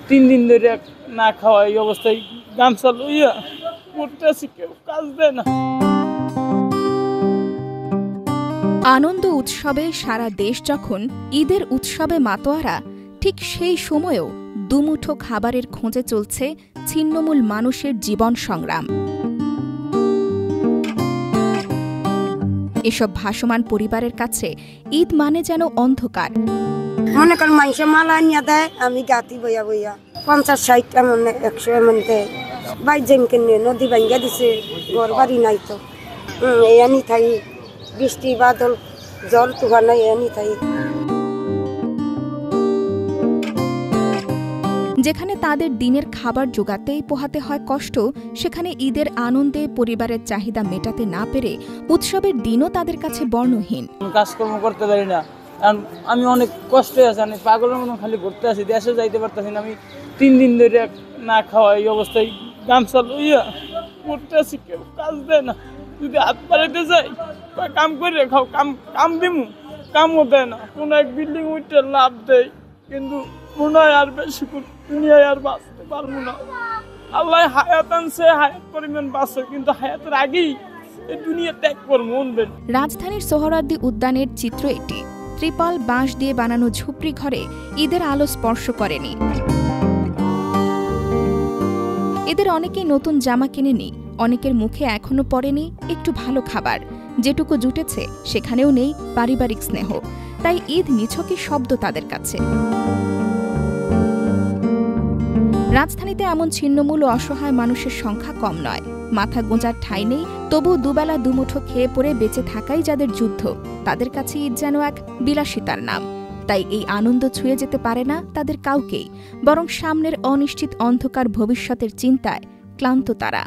3 দিন ধরে না খাওয়া এই অবস্থায় গামছা লইয়া করতেছি, কেউ কাজ দেয় না। আনন্দ উৎসবে সারা দেশ যখন ঈদের উৎসবে মাতোয়ারা, ঠিক সেই সময়েও দুমুঠো খাবারের খোঁজে চলছে ছিন্নমূল মানুষের জীবন সংগ্রাম। এসব ভাসমান পরিবারের কাছে ঈদ মানে যেন অন্ধকার। মনে করেন মাইসে মালা আনিয়া দেয়, আমি গাতি বইয়া বইয়া 50-60 এমন 100 এমন দেয়। বাই জেমকে নিয়ে নদী ভাঙ্গা দিছে, ঘর বাড়ি নাই তো, এই আনি থাই, বৃষ্টি বাদল জল তুফান নাই, আনি থাই। যেখানে তাদের দিনের খাবার জোগাতেই পোহাতে হয় কষ্ট, সেখানে ঈদের আনন্দে পরিবারের চাহিদা মেটাতে না পেরে উৎসবের দিনও তাদের কাছে বর্ণহীন। কাজকর্ম করতে পারি না, কারণ আমি অনেক কষ্টে আছি, আমি পাগলের মতো খালি ঘুরতে আছি, দেশে যাইতে পারতেছি না। আমি 3 দিন ধরে না খাওয়া এই অবস্থায় গামছা লইয়া ঘুরতে আছি, কেউ কাজ দেয় না। যদি হাত পাড়াইতে যাই, কাম করে খাও, কাম দিমু, কামও দেয় না। কোনো এক বিল্ডিং উঠে লাভ দেয়, কিন্তু মনে হয় আর বেশি দুনিয়ায় আর বাঁচতে পারবো না। আল্লাহ হায়াত আনছে, হায়াত পরিমাণ বাঁচে, কিন্তু হায়াতের আগেই এই দুনিয়া ত্যাগ করবো। রাজধানীর সোহরাওয়ার্দী উদ্যানের চিত্র এটি। ত্রিপল বাঁশ দিয়ে বানানো ঝুপড়ি ঘরে ঈদের আলো স্পর্শ করেনি। এদের অনেকেই নতুন জামা কিনেনি, অনেকের মুখে এখনো পড়েনি একটু ভালো খাবার। যেটুকু জুটেছে সেখানেও নেই পারিবারিক স্নেহ। তাই ঈদ নিছকই শব্দ তাদের কাছে। রাজধানীতে এমন ছিন্নমূল ও অসহায় মানুষের সংখ্যা কম নয়। মাথা গোঁজার ঠাঁই নেই, তবু দুবেলা দুমুঠো খেয়ে পড়ে বেঁচে থাকাই যাদের যুদ্ধ, তাদের কাছে ঈদ যেন এক বিলাসিতার নাম। তাই এই আনন্দ ছুঁয়ে যেতে পারে না তাদের কাউকেই, বরং সামনের অনিশ্চিত অন্ধকার ভবিষ্যতের চিন্তায় ক্লান্ত তারা।